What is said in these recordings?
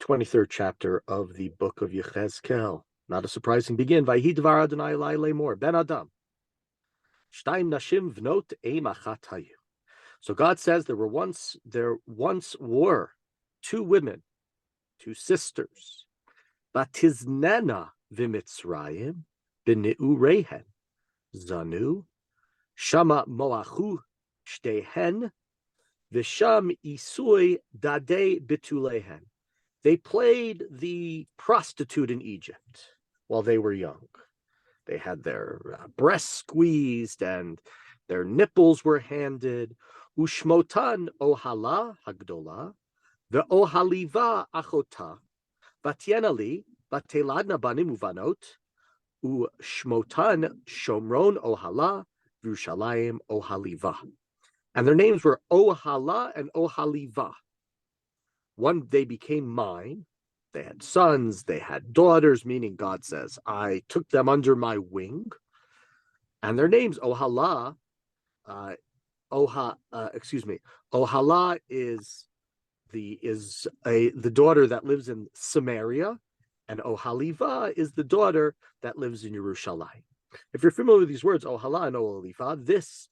23rd chapter of the book of Yechezkel. Not a surprising begin. Vayhi dvar Adonai elai lemor, ben Adam. Shtaim nashim vnot eim achat hayu. So God says there once were two women, two sisters. Batiznena v'mitzrayim b'neureihen zanu shama moachu shtehen v'sham isui dadei bitulehen. They played the prostitute in Egypt while they were young. They had their breasts squeezed and their nipples were handed. Ushmotan ohala hagdola, the ohaliva achota, vatienali, vateladna banim uvanot, ushmotan shomron ohala, Yerushalayim ohaliva. And their names were Ohala and Ohaliva. One, they became mine. They had sons, they had daughters, meaning God says, I took them under my wing. And their names, Ohala, Ohala is the daughter that lives in Samaria, and Ohaliva is the daughter that lives in Yerushalayim. If you're familiar with these words, Ohala and Ohaliva, this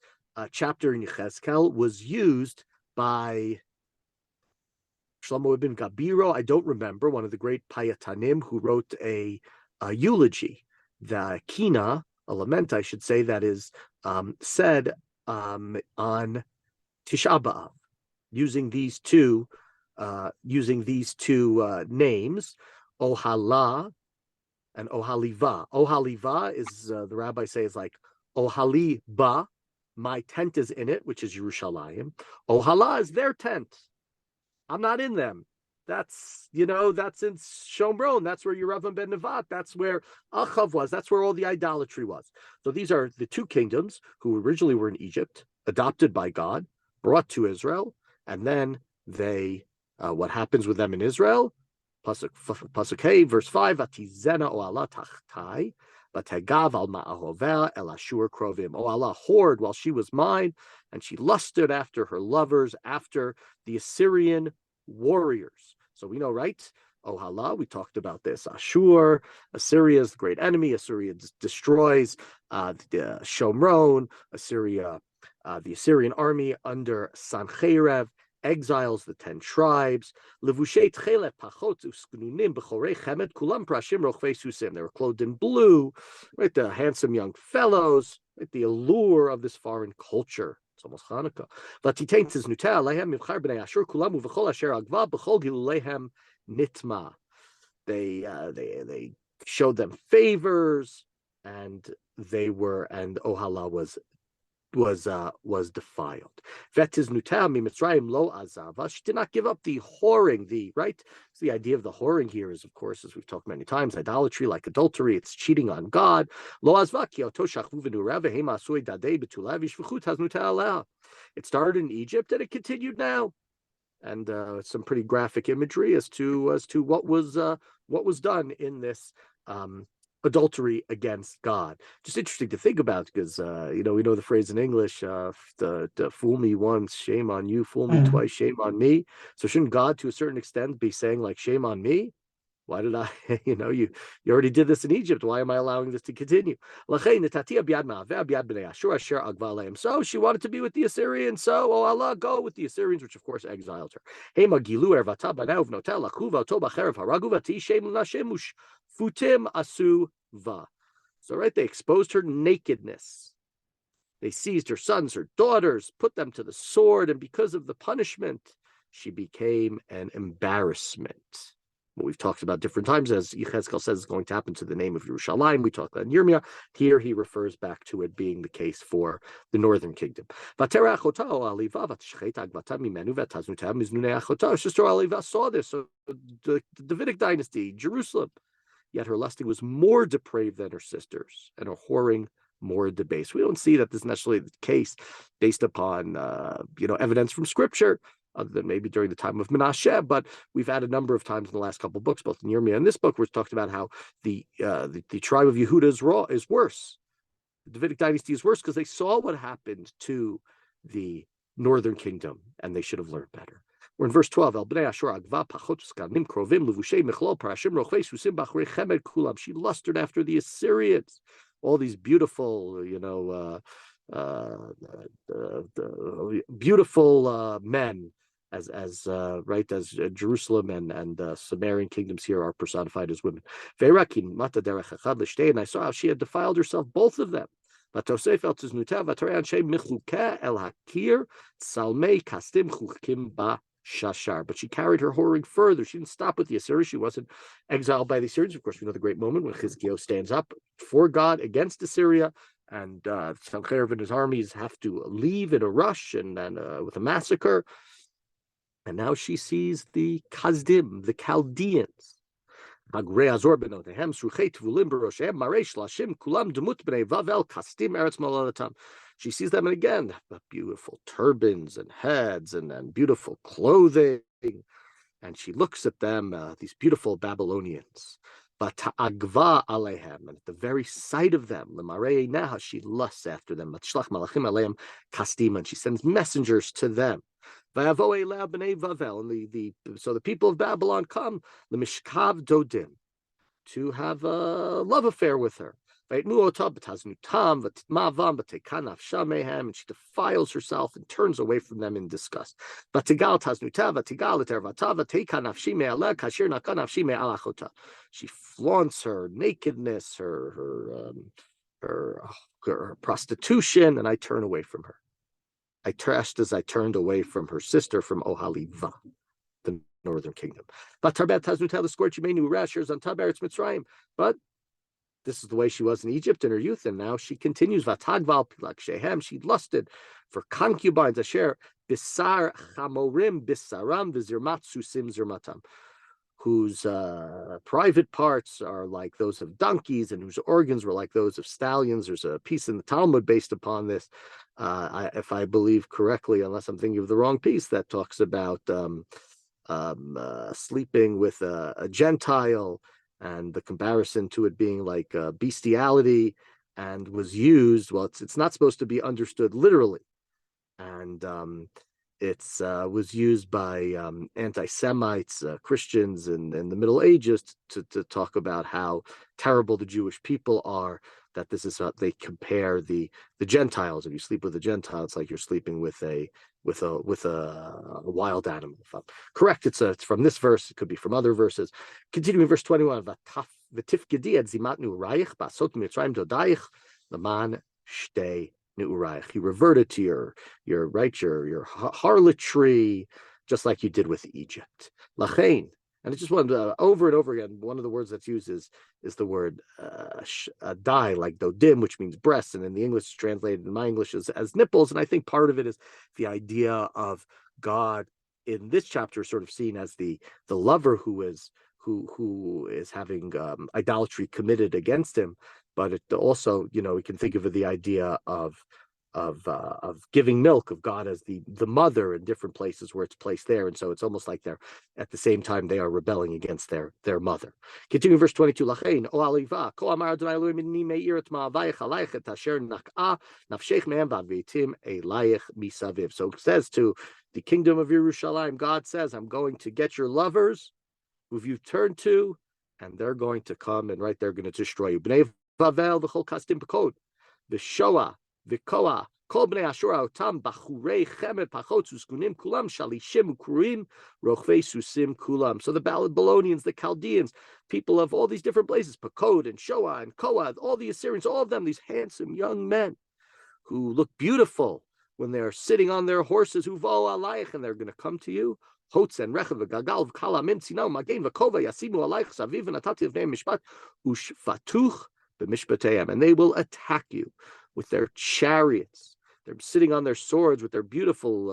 chapter in Yechezkel was used by Shlomo ibn Gabiro, I don't remember, one of the great Payatanim who wrote a eulogy, the Kina, a lament, I should say, that is said on Tisha B'Av, using these two names, Ohala and Ohaliva. Ohaliva is, the rabbis say, is like Ohaliba, my tent is in it, which is Yerushalayim. Ohala is their tent. I'm not in them. That's in Shomron. That's where Yeravam ben Nevat. That's where Achav was. That's where all the idolatry was. So these are the two kingdoms who originally were in Egypt, adopted by God, brought to Israel, and then they, what happens with them in Israel? Pasuk Hey, verse 5, Atizena oala tachtai, Vategav al ma'ahover el ashur krovim. Oala whored while she was mine, and she lusted after her lovers, after the Assyrian warriors. So we know, right? Ohala, we talked about this. Ashur, Assyria is the great enemy. Assyria destroys the Shomron. Assyria, the Assyrian army under Sancheirav, exiles the 10 tribes. They were clothed in blue, right? The handsome young fellows, right? The allure of this foreign culture. It's almost Hanukkah. They showed them favors, and Ohala was defiled. She did not give up the whoring, right? So the idea of the whoring here is, of course, as we've talked many times, idolatry, like adultery, it's cheating on God. It started in Egypt and it continued now. And some pretty graphic imagery as to what was done in this adultery against God. Just interesting to think about, because we know the phrase in English, to fool me once, shame on you, fool me twice, shame on me. So shouldn't God to a certain extent be saying, like, shame on me? Why did I, you already did this in Egypt. Why am I allowing this to continue? So she wanted to be with the Assyrians. So, oh Allah, go with the Assyrians, which of course exiled her. So, right, they exposed her nakedness. They seized her sons, her daughters, put them to the sword, and because of the punishment, she became an embarrassment. What we've talked about different times, as Yechezkel says, is going to happen to the name of Yerushalayim. We talked about Yirmiyah. Here he refers back to it being the case for the northern kingdom. Sister Aliva saw this. So the Davidic dynasty, Jerusalem, yet her lusting was more depraved than her sisters, and her whoring more debased. We don't see that this is necessarily the case based upon evidence from Scripture, other than maybe during the time of Menashe, but we've had a number of times in the last couple of books, both in Yirmiyah and this book, we're talking about how the tribe of Yehuda is worse. The Davidic dynasty is worse because they saw what happened to the northern kingdom, and they should have learned better. We're in verse 12. She lustered after the Assyrians, all these beautiful, beautiful men, as Jerusalem and Sumerian kingdoms here are personified as women. And I saw how she had defiled herself, both of them. But she carried her whoring further. She didn't stop with the Assyrians. She wasn't exiled by the Assyrians. Of course, we know the great moment when Yechezkel stands up for God against Assyria, and Sancherib and his armies have to leave in a rush and with a massacre. And now she sees the Kazdim, the Chaldeans. She sees them, and again, beautiful turbans and heads and beautiful clothing. And she looks at them, these beautiful Babylonians. And at the very sight of them, she lusts after them. And she sends messengers to them. So the people of Babylon come, the Mishkav Dodim, to have a love affair with her. And she defiles herself and turns away from them in disgust. She flaunts her nakedness, her prostitution, and I turn away from her. I turned away from her sister, from Ohaliva, the northern kingdom. But this is the way she was in Egypt in her youth, and now she continues. She lusted for concubines, asher bisar chamorim bisaram v'zirmatsu sim zirmatam, whose private parts are like those of donkeys and whose organs were like those of stallions. There's a piece in the Talmud based upon this, if I believe correctly, unless I'm thinking of the wrong piece, that talks about sleeping with a Gentile, and the comparison to it being like bestiality, and was used, well, it's not supposed to be understood literally, and was used by anti-Semites, Christians in the Middle Ages to talk about how terrible the Jewish people are, that this is how they compare the Gentiles. If you sleep with a Gentile, it's like you're sleeping with a wild animal. If I'm correct, it's from this verse. It could be from other verses. Continuing verse 21, he reverted to your harlotry, just like you did with Egypt. Lachain. And it's just over and over again. One of the words that's used is the word dai, like dodim, which means breasts, and in the English, translated in my English as nipples. And I think part of it is the idea of God in this chapter sort of seen as the lover who is having idolatry committed against him. But it also, we can think of the idea of giving milk, of God as the mother in different places where it's placed there, and so it's almost like they're at the same time they are rebelling against their mother. Continuing verse 22, Lachain o aliva ko amar Adonai Elohim inni me'ir et ma'avayich alayich et asher nak'a nafshech me'em v'advitim elayich misaviv. So it says to the kingdom of Yerushalayim, God says, I'm going to get your lovers who you've turned to, and they're going to come, and they're going to destroy you. Bnei Vavel v'chol kastim b'kod v'shoa v'koa kol bnei Ashura otam bachurei chemed pachot uskunim kulam shalishim ukurim rochvei susim kulam. So the Babylonians, the Chaldeans, people of all these different places, Pakod and Shoa and Koa, all the Assyrians, all of them, these handsome young men who look beautiful when they're sitting on their horses, huvo alayich, and they're going to come to you. Hotz and rechav v'gagal v'kala min tzino magain v'kova yasimu alayich saviv v'natati v'nei mishpat ushfatuch b'mishpateim, and they will attack you with their chariots. They're sitting on their swords with their beautiful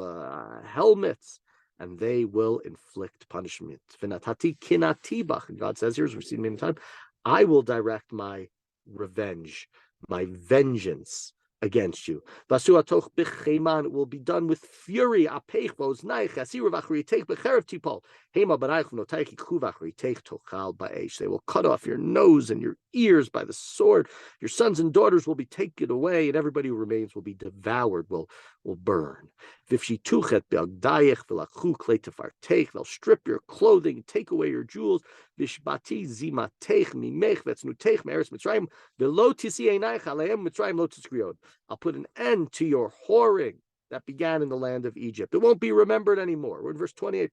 helmets, and they will inflict punishment. V'natati kinati bach, and God says here, as we've seen many times, I will direct my revenge, my vengeance against you. It will be done with fury. They will cut off your nose and your ears by the sword. Your sons and daughters will be taken away, and everybody who remains will be devoured, will burn. They'll strip your clothing, take away your jewels. I'll put an end to your whoring that began in the land of Egypt. It won't be remembered anymore. We're in verse 28.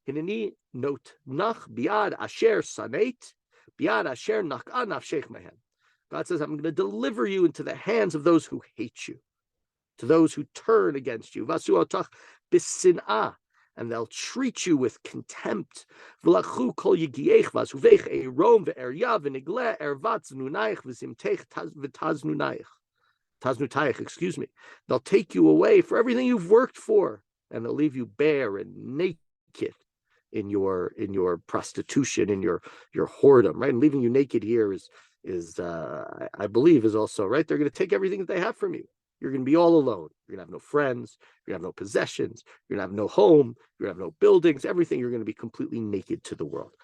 Hineni note nach biad asher sanait, biad asher nak'a nafshech mehen. God says, I'm going to deliver you into the hands of those who hate you, to those who turn against you. Vasu otach bisin'ah, and they'll treat you with contempt. V'lachu kol yigiech vasuvech erom ve'erya v'nigle ervat znunaich v'zimtech v'taznunayich. Taznutayich, excuse me. They'll take you away for everything you've worked for, and they'll leave you bare and naked in your prostitution, in your whoredom, right? And leaving you naked here is I believe is also right. They're going to take everything that they have from you. You're going to be all alone. You're going to have no friends. You're going to have no possessions. You're going to have no home. You're going to have no buildings. Everything. You're going to be completely naked to the world.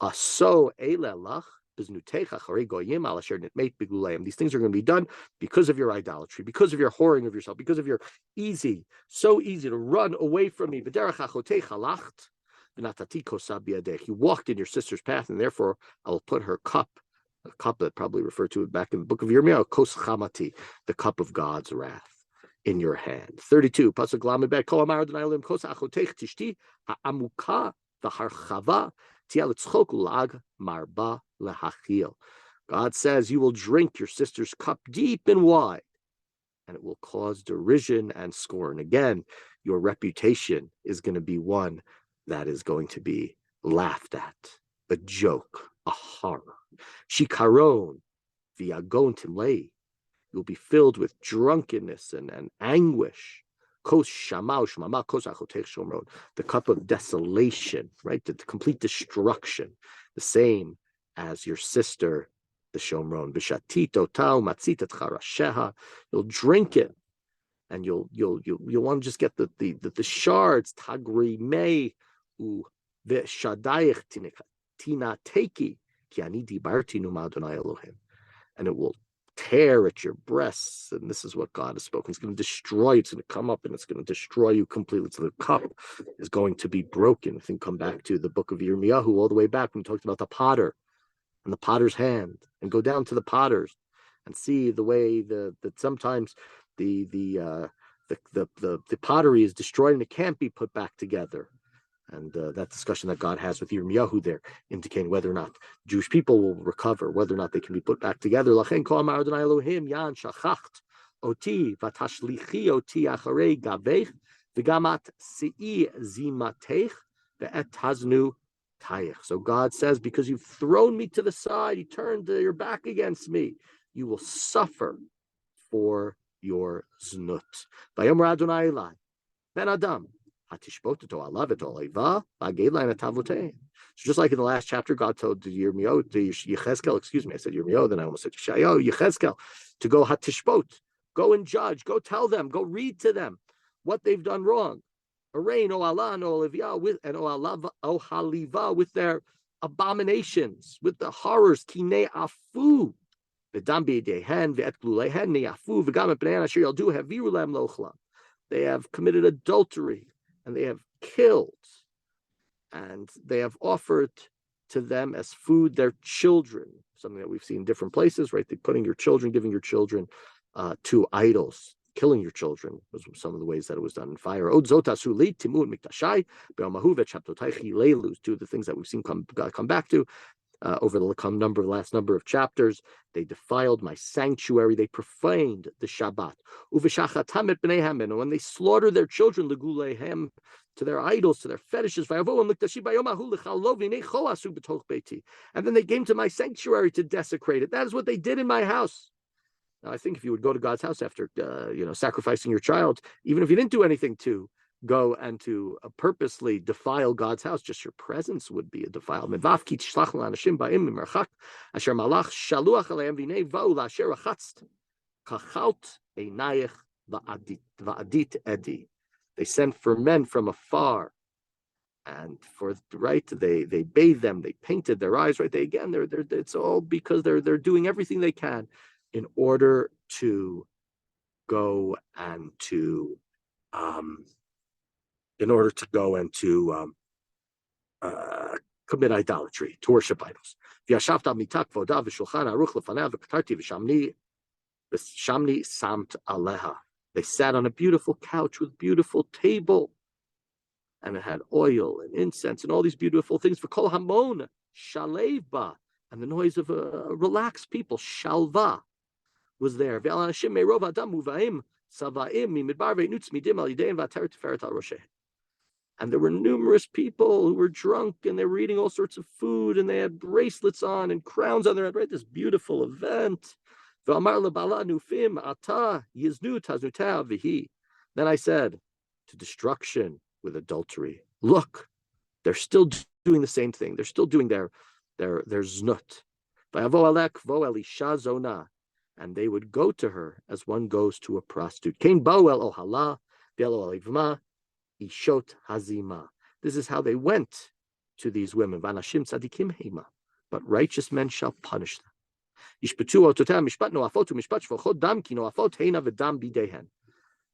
Aso eilelach. These things are going to be done because of your idolatry, because of your whoring of yourself, because of your so easy to run away from me. You walked in your sister's path, and therefore I will put her cup, a cup that probably referred to it back in the book of Yirmiyahu, kos chamati, the cup of God's wrath, in your hand. 32. Pasuk lamed bet kol amar Adonai Elohim kos achotech tishti ha'amuka v'harchava. God says you will drink your sister's cup deep and wide, and it will cause derision and scorn. Again, your reputation is going to be one that is going to be laughed at, a joke, a horror. Shikaron v'yagon timlei. You'll be filled with drunkenness and anguish. The cup of desolation, right? The complete destruction, the same as your sister, the Shomron. You'll drink it, and you'll want to just get the shards. Tagri mei u v'shadayich tina teki ki ani dibarti nu ma'adonai Elohim, and it will tear at your breasts, and this is what God has spoken. It's going to destroy. It's going to come up and it's going to destroy you completely. So the cup is going to be broken. I think come back to the book of Yirmiyahu all the way back when we talked about the potter and the potter's hand, and go down to the potters and see the way that sometimes the pottery is destroyed and it can't be put back together. And that discussion that God has with Yirmiyahu there, indicating whether or not Jewish people will recover, whether or not they can be put back together. Lachen kol amar Adonai Elohim yan shachacht oti vatashlichi oti acharei gavech v'gamat sei zimatech ve'et haznu tayich. So God says, because you've thrown me to the side, you turned your back against me, you will suffer for your znut. Vayomer Adonai Elai ben Adam. So just like in the last chapter, God told the Yechezkel, excuse me, I said Yirmiyahu, then I almost said Yechezkel, to go hatishbot, go and judge, go tell them, go read to them what they've done wrong. Arraign Ohala and Ohaliva with their abominations, with the horrors, kine afu, they have committed adultery, and they have killed, and they have offered to them as food their children, something that we've seen in different places, right? They're putting your children, giving your children to idols, killing your children was some of the ways that it was done in fire. Two of the things that we've seen come back to over the last number of chapters. They defiled my sanctuary. They profaned the Shabbat. And when they slaughtered their children, to their idols, to their fetishes, and then they came to my sanctuary to desecrate it. That is what they did in my house. Now, I think if you would go to God's house after sacrificing your child, even if you didn't do anything to go and to purposely defile God's house, just your presence would be a defilement. They sent for men from afar, and they bathed them, they painted their eyes, right? It's all because they're doing everything they can in order to go and to in order to go and to commit idolatry, to worship idols. They sat on a beautiful couch with beautiful table, and it had oil and incense and all these beautiful things. For kol hamon shaleva, and the noise of a relaxed people, shalva, was there. And there were numerous people who were drunk, and they were eating all sorts of food, and they had bracelets on and crowns on their head, right? This beautiful event. Then I said, to destruction with adultery. Look, they're still doing the same thing. They're still doing their znut. And they would go to her as one goes to a prostitute. Ishot hazima. This is how they went to these women. Vanashim tzadikim hema. But righteous men shall punish them.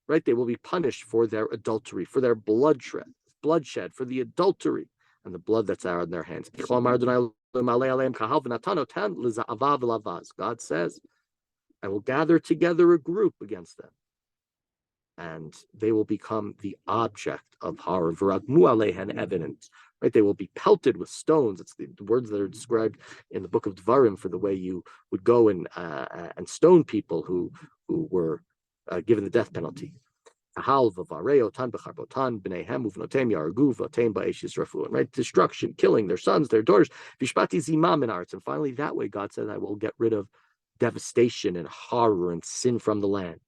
Right? They will be punished for their adultery, for their bloodshed, for the adultery, and the blood that's out in their hands. God says, I will gather together a group against them, and they will become the object of horror. Evidence, right? They will be pelted with stones. It's the words that are described in the book of Dvarim for the way you would go and stone people who were given the death penalty. Right? Destruction, killing their sons, their daughters. And finally, that way, God says, I will get rid of devastation and horror and sin from the land.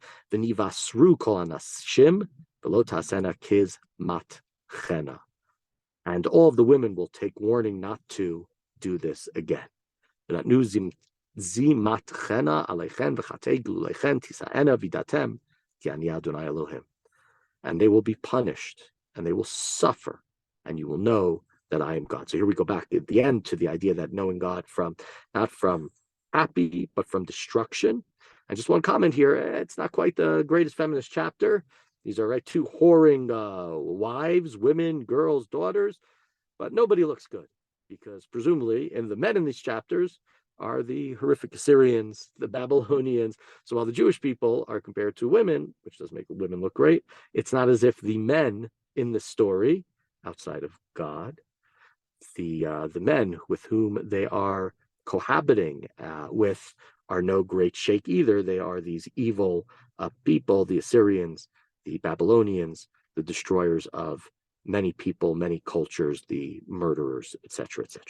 And all of the women will take warning not to do this again. And they will be punished, and they will suffer, and you will know that I am God. So here we go back at the end to the idea that knowing God not from happy, but from destruction. And just one comment here, it's not quite the greatest feminist chapter. These are two whoring wives, women, girls, daughters, but nobody looks good, because presumably the men in these chapters are the horrific Assyrians, the Babylonians. So while the Jewish people are compared to women, which does make women look great, it's not as if the men in the story, outside of God, the men with whom they are cohabiting with are no great shake either. They are these evil people, the Assyrians, the Babylonians, the destroyers of many people, many cultures, the murderers, etc., etc.